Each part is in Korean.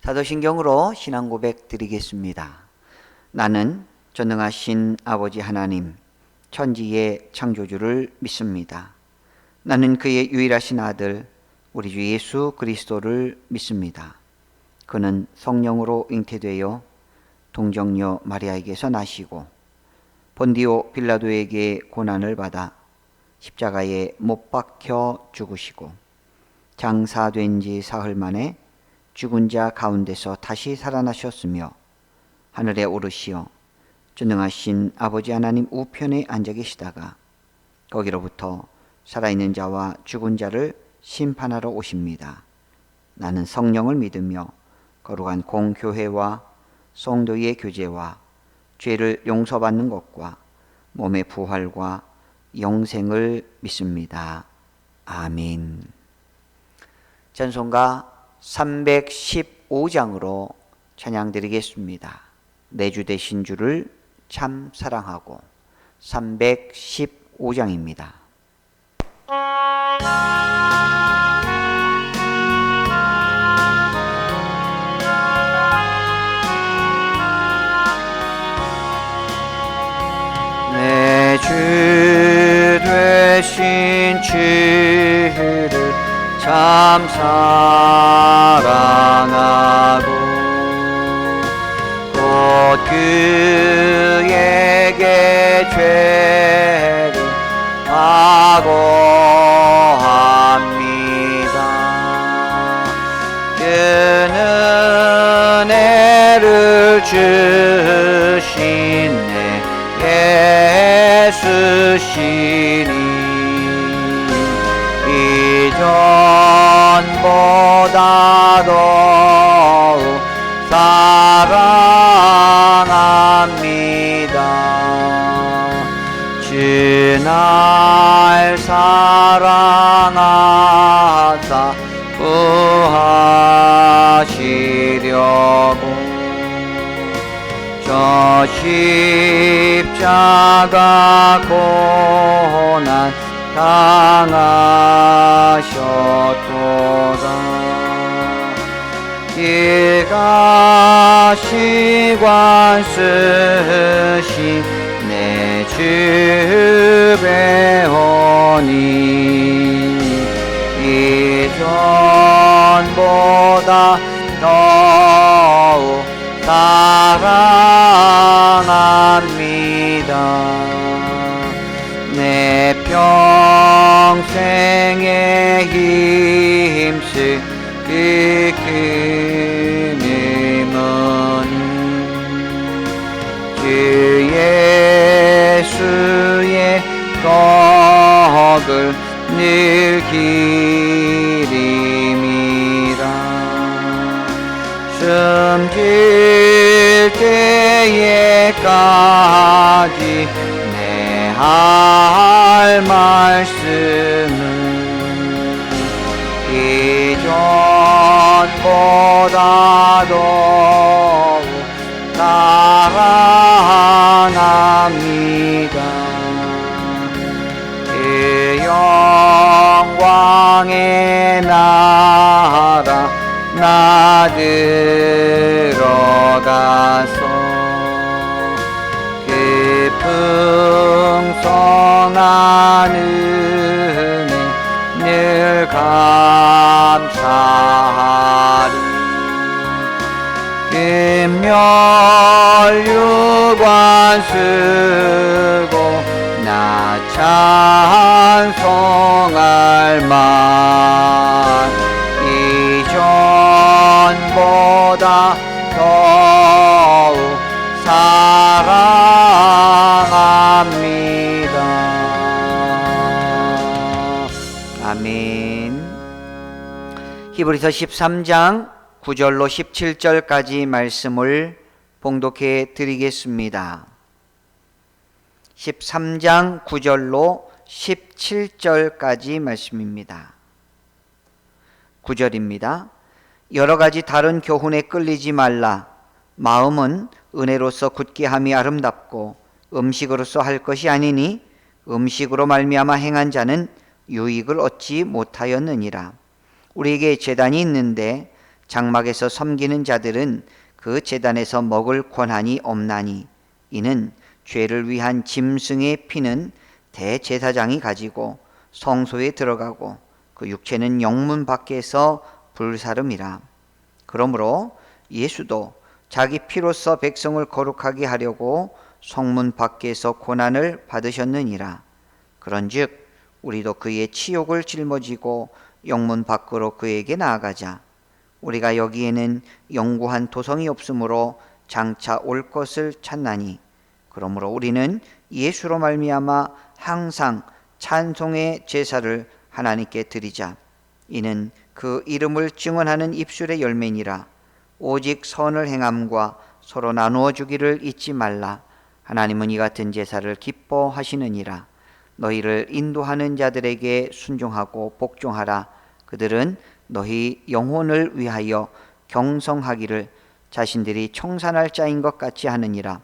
사도신경으로 신앙 고백 드리겠습니다. 나는 전능하신 아버지 하나님, 천지의 창조주를 믿습니다. 나는 그의 유일하신 아들, 우리 주 예수 그리스도를 믿습니다. 그는 성령으로 잉태되어 동정녀 마리아에게서 나시고 본디오 빌라도에게 고난을 받아 십자가에 못 박혀 죽으시고 장사된 지 사흘 만에 죽은 자 가운데서 다시 살아나셨으며 하늘에 오르시어 전능하신 아버지 하나님 우편에 앉아 계시다가 거기로부터 살아있는 자와 죽은 자를 심판하러 오십니다. 나는 성령을 믿으며 거룩한 공교회와 성도의 교제와 죄를 용서받는 것과 몸의 부활과 영생을 믿습니다. 아멘. 찬송가 315장으로 찬양드리겠습니다. 내 주 되신 주를 참 사랑하고 315장입니다. 내 주 되신 주를 참 사랑하고 곧 그에게 죄를 사고합니다. 그는 은혜를 주신 내 예수시니 이전보다 더욱 사랑합니다. 주 날 사랑하사 구하시려고 저 십자가 고난 당하셨도다. 일가시관 쓰신 내 주 배우니 이전보다 더욱 사랑합니다. 내 평생에 힘쓸 그 힘은 주 예수의 덕을 늘 기림이라. 숨길 때에까지 할 말씀은 이전보다 더욱 사랑합니다. 그 영광의 나라 나 들어가서 풍성한 은혜 늘 감사하리. 금멸유관 쓰고 나 찬송할 만 이전보다 더욱 사랑합니다. 아멘. 히브리서 13장 9절로 17절까지 말씀을 봉독해 드리겠습니다. 13장 9절로 17절까지 말씀입니다. 9절입니다. 여러 가지 다른 교훈에 끌리지 말라. 마음은 은혜로서 굳게 함이 아름답고 음식으로서 할 것이 아니니 음식으로 말미암아 행한 자는 유익을 얻지 못하였느니라. 우리에게 제단이 있는데 장막에서 섬기는 자들은 그 제단에서 먹을 권한이 없나니 이는 죄를 위한 짐승의 피는 대제사장이 가지고 성소에 들어가고 그 육체는 영문 밖에서 불사름이라. 그러므로 예수도 자기 피로써 백성을 거룩하게 하려고 성문 밖에서 고난을 받으셨느니라. 그런즉 우리도 그의 치욕을 짊어지고 영문 밖으로 그에게 나아가자. 우리가 여기에는 영구한 도성이 없으므로 장차 올 것을 찾나니 그러므로 우리는 예수로 말미암아 항상 찬송의 제사를 하나님께 드리자. 이는 그 이름을 증언하는 입술의 열매니라. 오직 선을 행함과 서로 나누어 주기를 잊지 말라. 하나님은 이 같은 제사를 기뻐하시느니라. 너희를 인도하는 자들에게 순종하고 복종하라. 그들은 너희 영혼을 위하여 경성하기를 자신들이 청산할 자인 것 같이 하느니라.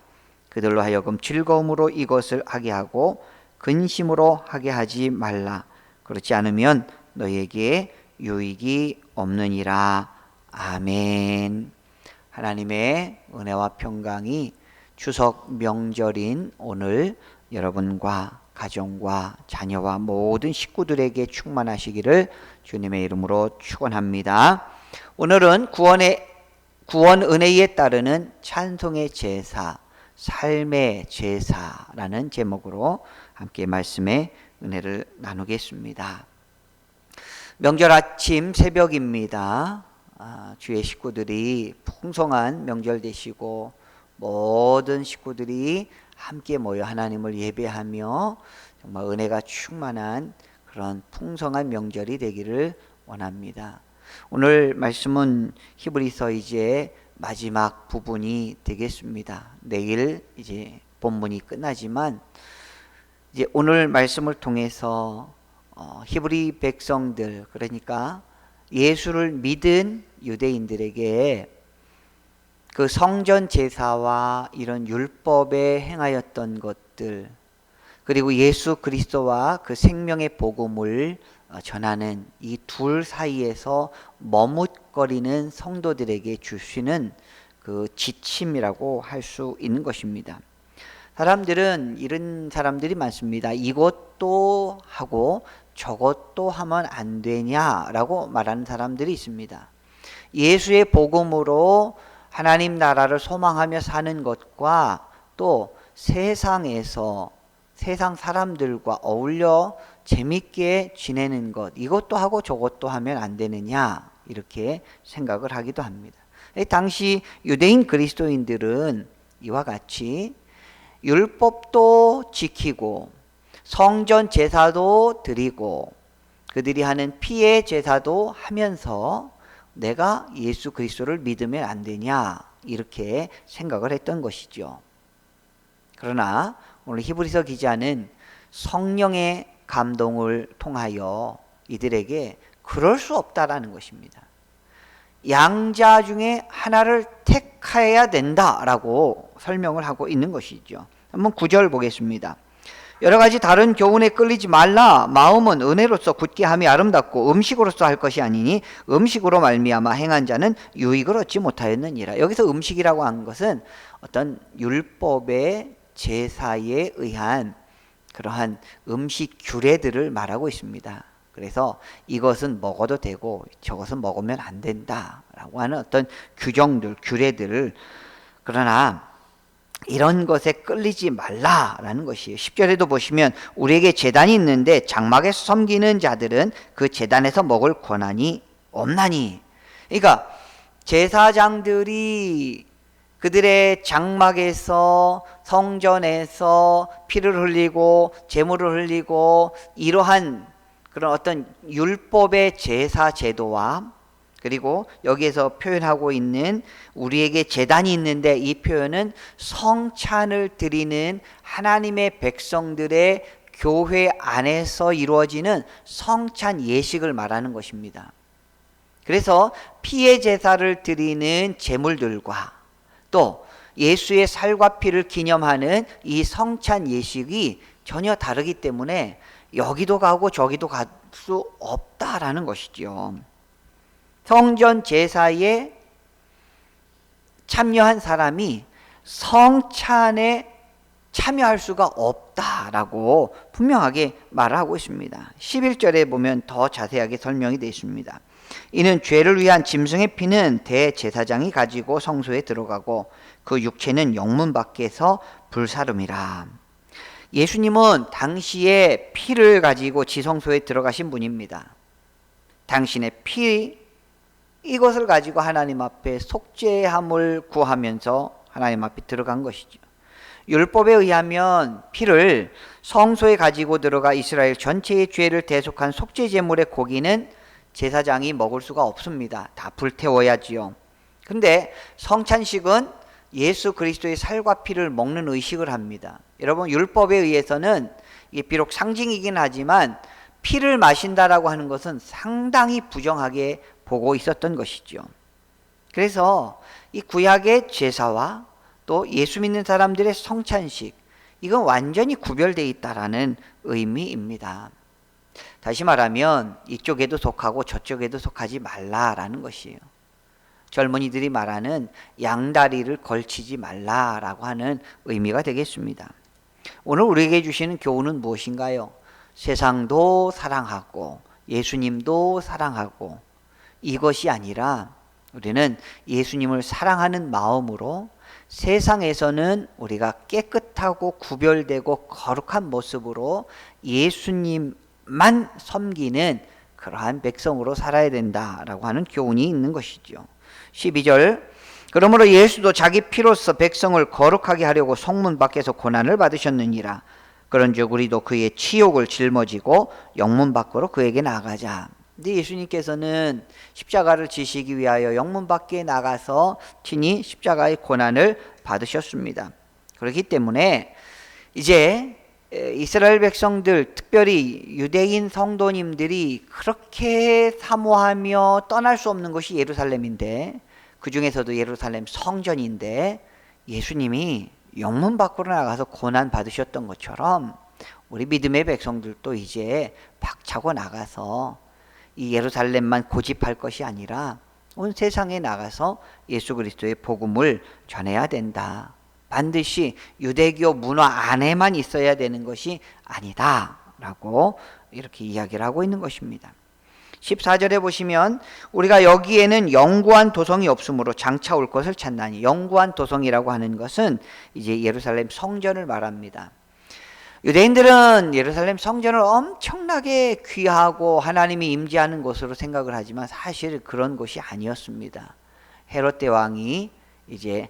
그들로 하여금 즐거움으로 이것을 하게 하고 근심으로 하게 하지 말라. 그렇지 않으면 너희에게 유익이 없느니라. 아멘. 하나님의 은혜와 평강이 추석 명절인 오늘 여러분과 가정과 자녀와 모든 식구들에게 충만하시기를 주님의 이름으로 축원합니다. 오늘은 구원 은혜에 따르는 찬송의 제사, 삶의 제사라는 제목으로 함께 말씀의 은혜를 나누겠습니다. 명절 아침 새벽입니다. 주의 식구들이 풍성한 명절 되시고 모든 식구들이 함께 모여 하나님을 예배하며 정말 은혜가 충만한 그런 풍성한 명절이 되기를 원합니다. 오늘 말씀은 히브리서 이제 마지막 부분이 되겠습니다. 내일 이제 본문이 끝나지만 이제 오늘 말씀을 통해서 히브리 백성들, 그러니까 예수를 믿은 유대인들에게 그 성전 제사와 이런 율법에 행하였던 것들, 그리고 예수 그리스도와 그 생명의 복음을 전하는 이 둘 사이에서 머뭇거리는 성도들에게 주시는 그 지침이라고 할 수 있는 것입니다. 사람들은 이런 사람들이 많습니다. 이것도 하고 저것도 하면 안 되냐라고 말하는 사람들이 있습니다. 예수의 복음으로 하나님 나라를 소망하며 사는 것과 또 세상에서 세상 사람들과 어울려 재밌게 지내는 것, 이것도 하고 저것도 하면 안 되느냐 이렇게 생각을 하기도 합니다. 당시 유대인 그리스도인들은 이와 같이 율법도 지키고 성전 제사도 드리고 그들이 하는 피의 제사도 하면서 내가 예수 그리스도를 믿으면 안 되냐 이렇게 생각을 했던 것이죠. 그러나 오늘 히브리서 기자는 성령의 감동을 통하여 이들에게 그럴 수 없다라는 것입니다. 양자 중에 하나를 택해야 된다라고 설명을 하고 있는 것이죠. 한번 9절 보겠습니다. 여러 가지 다른 교훈에 끌리지 말라. 마음은 은혜로서 굳게 함이 아름답고 음식으로서 할 것이 아니니 음식으로 말미암아 행한 자는 유익을 얻지 못하였느니라. 여기서 음식이라고 한 것은 어떤 율법의 제사에 의한 그러한 음식 규례들을 말하고 있습니다. 그래서 이것은 먹어도 되고 저것은 먹으면 안 된다라고 하는 어떤 규정들, 규례들을, 그러나 이런 것에 끌리지 말라라는 것이에요. 10절에도 보시면 우리에게 제단이 있는데 장막에서 섬기는 자들은 그 제단에서 먹을 권한이 없나니. 그러니까 제사장들이 그들의 장막에서 성전에서 피를 흘리고 제물을 흘리고 이러한 그런 어떤 율법의 제사 제도와, 그리고 여기에서 표현하고 있는 우리에게 제단이 있는데 이 표현은 성찬을 드리는 하나님의 백성들의 교회 안에서 이루어지는 성찬 예식을 말하는 것입니다. 그래서 피의 제사를 드리는 제물들과 또 예수의 살과 피를 기념하는 이 성찬 예식이 전혀 다르기 때문에 여기도 가고 저기도 갈 수 없다라는 것이죠. 성전 제사에 참여한 사람이 성찬에 참여할 수가 없다라고 분명하게 말하고 있습니다. 11절에 보면 더 자세하게 설명이 되어 있습니다. 이는 죄를 위한 짐승의 피는 대제사장이 가지고 성소에 들어가고 그 육체는 영문 밖에서 불사름이라. 예수님은 당시에 피를 가지고 지성소에 들어가신 분입니다. 당신의 피, 이것을 가지고 하나님 앞에 속죄함을 구하면서 하나님 앞에 들어간 것이죠. 율법에 의하면 피를 성소에 가지고 들어가 이스라엘 전체의 죄를 대속한 속죄 제물의 고기는 제사장이 먹을 수가 없습니다. 다 불태워야지요. 그런데 성찬식은 예수 그리스도의 살과 피를 먹는 의식을 합니다. 여러분, 율법에 의해서는 이게 비록 상징이긴 하지만 피를 마신다라고 하는 것은 상당히 부정하게 보고 있었던 것이죠. 그래서 이 구약의 제사와 또 예수 믿는 사람들의 성찬식, 이건 완전히 구별되어 있다라는 의미입니다. 다시 말하면 이쪽에도 속하고 저쪽에도 속하지 말라라는 것이에요. 젊은이들이 말하는 양다리를 걸치지 말라라고 하는 의미가 되겠습니다. 오늘 우리에게 주시는 교훈은 무엇인가요? 세상도 사랑하고 예수님도 사랑하고, 이것이 아니라 우리는 예수님을 사랑하는 마음으로 세상에서는 우리가 깨끗하고 구별되고 거룩한 모습으로 예수님만 섬기는 그러한 백성으로 살아야 된다라고 하는 교훈이 있는 것이죠. 12절, 그러므로 예수도 자기 피로써 백성을 거룩하게 하려고 성문 밖에서 고난을 받으셨느니라. 그런즉 우리도 그의 치욕을 짊어지고 영문 밖으로 그에게 나가자. 근데 예수님께서는 십자가를 지시기 위하여 영문 밖에 나가서 친히 십자가의 고난을 받으셨습니다. 그렇기 때문에 이제 이스라엘 백성들, 특별히 유대인 성도님들이 그렇게 사모하며 떠날 수 없는 것이 예루살렘인데, 그 중에서도 예루살렘 성전인데 예수님이 영문 밖으로 나가서 고난 받으셨던 것처럼 우리 믿음의 백성들도 이제 박차고 나가서 이 예루살렘만 고집할 것이 아니라 온 세상에 나가서 예수 그리스도의 복음을 전해야 된다. 반드시 유대교 문화 안에만 있어야 되는 것이 아니다 라고 이렇게 이야기를 하고 있는 것입니다. 14절에 보시면 우리가 여기에는 영구한 도성이 없으므로 장차 올 것을 찾나니, 영구한 도성이라고 하는 것은 이제 예루살렘 성전을 말합니다. 유대인들은 예루살렘 성전을 엄청나게 귀하고 하나님이 임재하는 곳으로 생각을 하지만 사실 그런 곳이 아니었습니다. 헤롯 대왕이 이제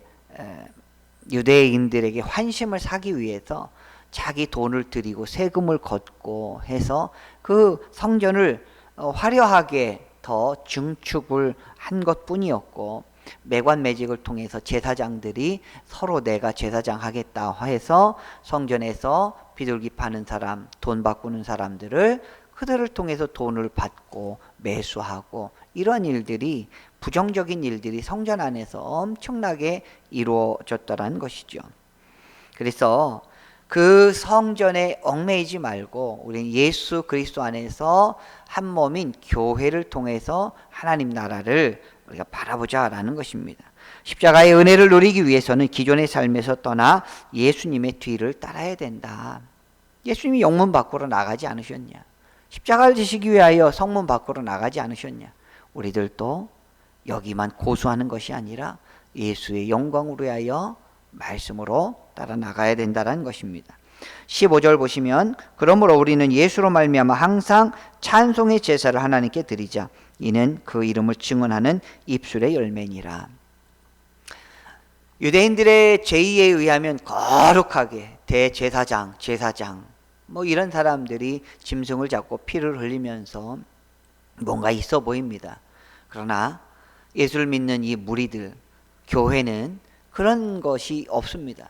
유대인들에게 환심을 사기 위해서 자기 돈을 들이고 세금을 걷고 해서 그 성전을 화려하게 더 증축을 한 것뿐이었고, 매관매직을 통해서 제사장들이 서로 내가 제사장 하겠다 해서 성전에서 비둘기 파는 사람, 돈 바꾸는 사람들을 그들을 통해서 돈을 받고 매수하고, 이런 일들이, 부정적인 일들이 성전 안에서 엄청나게 이루어졌다는 것이죠. 그래서 그 성전에 얽매이지 말고 우리는 예수 그리스도 안에서 한 몸인 교회를 통해서 하나님 나라를 우리가 바라보자라는 것입니다. 십자가의 은혜를 누리기 위해서는 기존의 삶에서 떠나 예수님의 뒤를 따라야 된다. 예수님이 영문 밖으로 나가지 않으셨냐? 십자가를 지시기 위하여 성문 밖으로 나가지 않으셨냐? 우리들도 여기만 고수하는 것이 아니라 예수의 영광을 위하여 말씀으로 따라 나가야 된다는 것입니다. 15절 보시면 그러므로 우리는 예수로 말미암아 항상 찬송의 제사를 하나님께 드리자. 이는 그 이름을 증언하는 입술의 열매니라. 유대인들의 제2에 의하면 거룩하게 대제사장, 제사장 뭐 이런 사람들이 짐승을 잡고 피를 흘리면서 뭔가 있어 보입니다. 그러나 예수를 믿는 이 무리들, 교회는 그런 것이 없습니다.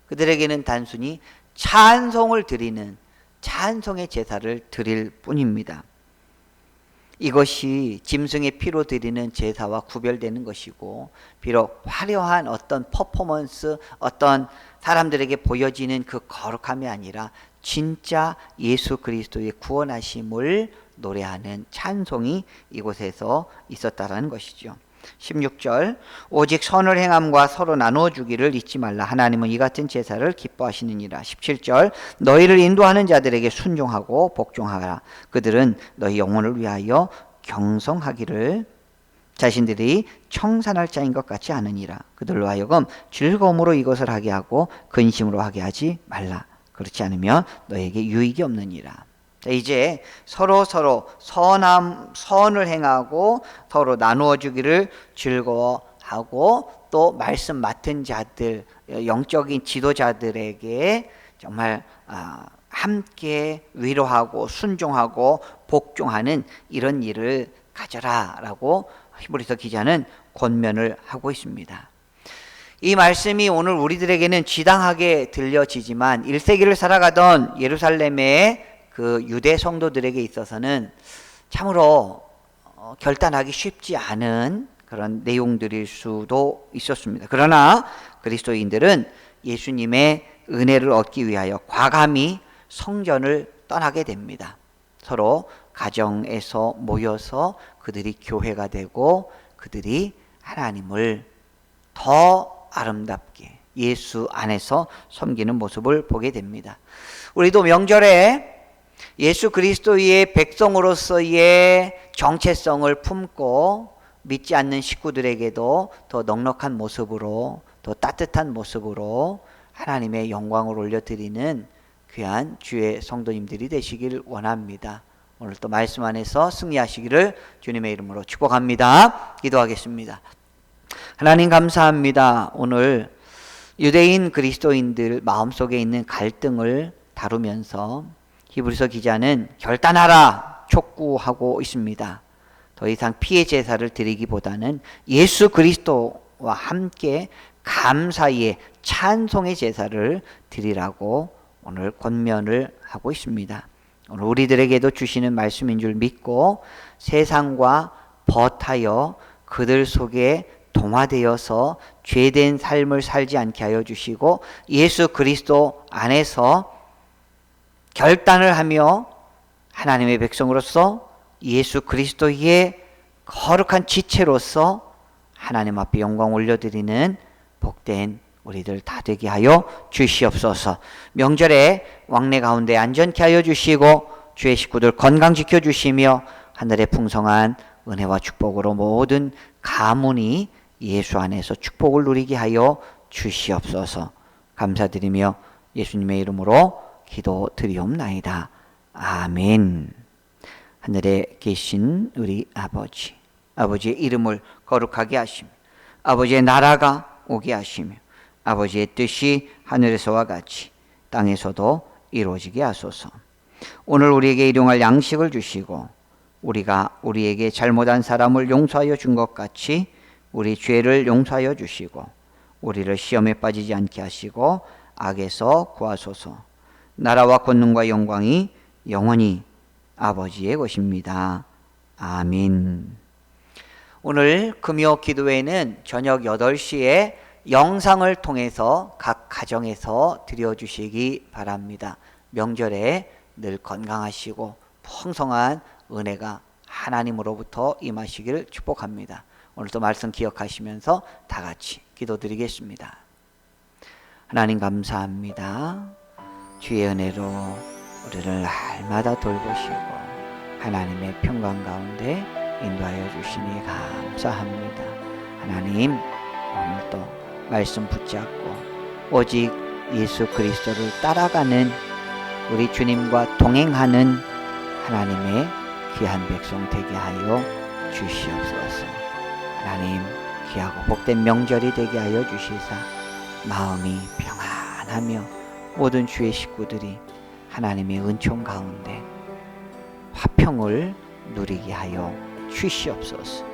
그들에게는 단순히 찬송을 드리는 찬송의 제사를 드릴 뿐입니다. 이것이 짐승의 피로 드리는 제사와 구별되는 것이고, 비록 화려한 어떤 퍼포먼스, 어떤 사람들에게 보여지는 그 거룩함이 아니라 진짜 예수 그리스도의 구원하심을 노래하는 찬송이 이곳에서 있었다라는 것이죠. 16절 오직 선을 행함과 서로 나누어 주기를 잊지 말라. 하나님은 이 같은 제사를 기뻐하시느니라. 17절 너희를 인도하는 자들에게 순종하고 복종하라. 그들은 너희 영혼을 위하여 경성하기를 자신들이 청산할 자인 것 같지 않으니라. 그들로 하여금 즐거움으로 이것을 하게 하고 근심으로 하게 하지 말라. 그렇지 않으면 너에게 유익이 없느니라. 이제 서로 선을 행하고 서로 나누어 주기를 즐거워하고 또 말씀 맡은 자들, 영적인 지도자들에게 정말 함께 위로하고 순종하고 복종하는 이런 일을 가져라라고 히브리서 기자는 권면을 하고 있습니다. 이 말씀이 오늘 우리들에게는 지당하게 들려지지만 1세기를 살아가던 예루살렘의 그 유대 성도들에게 있어서는 참으로 결단하기 쉽지 않은 그런 내용들일 수도 있었습니다. 그러나 그리스도인들은 예수님의 은혜를 얻기 위하여 과감히 성전을 떠나게 됩니다. 서로 가정에서 모여서 그들이 교회가 되고 그들이 하나님을 더 아름답게 예수 안에서 섬기는 모습을 보게 됩니다. 우리도 명절에 예수 그리스도의 백성으로서의 정체성을 품고 믿지 않는 식구들에게도 더 넉넉한 모습으로, 더 따뜻한 모습으로 하나님의 영광을 올려드리는 귀한 주의 성도님들이 되시길 원합니다. 오늘 또 말씀 안에서 승리하시기를 주님의 이름으로 축복합니다. 기도하겠습니다. 하나님 감사합니다. 오늘 유대인 그리스도인들 마음속에 있는 갈등을 다루면서 히브리서 기자는 결단하라 촉구하고 있습니다. 더 이상 피해 제사를 드리기보다는 예수 그리스도와 함께 감사의 찬송의 제사를 드리라고 오늘 권면을 하고 있습니다. 오늘 우리들에게도 주시는 말씀인 줄 믿고 세상과 벗하여 그들 속에 동화되어서 죄된 삶을 살지 않게 하여 주시고 예수 그리스도 안에서 결단을 하며 하나님의 백성으로서 예수 그리스도의 거룩한 지체로서 하나님 앞에 영광 올려드리는 복된 우리들 다 되게 하여 주시옵소서. 명절에 왕래 가운데 안전케 하여 주시고 주의 식구들 건강 지켜주시며 하늘의 풍성한 은혜와 축복으로 모든 가문이 예수 안에서 축복을 누리게 하여 주시옵소서. 감사드리며 예수님의 이름으로 기도드리옵나이다. 아멘. 하늘에 계신 우리 아버지, 아버지의 이름을 거룩하게 하시며 아버지의 나라가 오게 하시며 아버지의 뜻이 하늘에서와 같이 땅에서도 이루어지게 하소서. 오늘 우리에게 일용할 양식을 주시고 우리가 우리에게 잘못한 사람을 용서하여 준 것 같이 우리 죄를 용서하여 주시고 우리를 시험에 빠지지 않게 하시고 악에서 구하소서. 나라와 권능과 영광이 영원히 아버지의 것입니다. 아멘. 오늘 금요 기도회는 저녁 8시에 영상을 통해서 각 가정에서 드려주시기 바랍니다. 명절에 늘 건강하시고 풍성한 은혜가 하나님으로부터 임하시기를 축복합니다. 오늘도 말씀 기억하시면서 다 같이 기도드리겠습니다. 하나님 감사합니다. 주의 은혜로 우리를 날마다 돌보시고 하나님의 평강 가운데 인도하여 주시니 감사합니다. 하나님 오늘도 말씀 붙잡고 오직 예수 그리스도를 따라가는 우리 주님과 동행하는 하나님의 귀한 백성 되게 하여 주시옵소서. 하나님 귀하고 복된 명절이 되게 하여 주시사 마음이 평안하며 모든 주의 식구들이 하나님의 은총 가운데 화평을 누리게 하여 주시옵소서.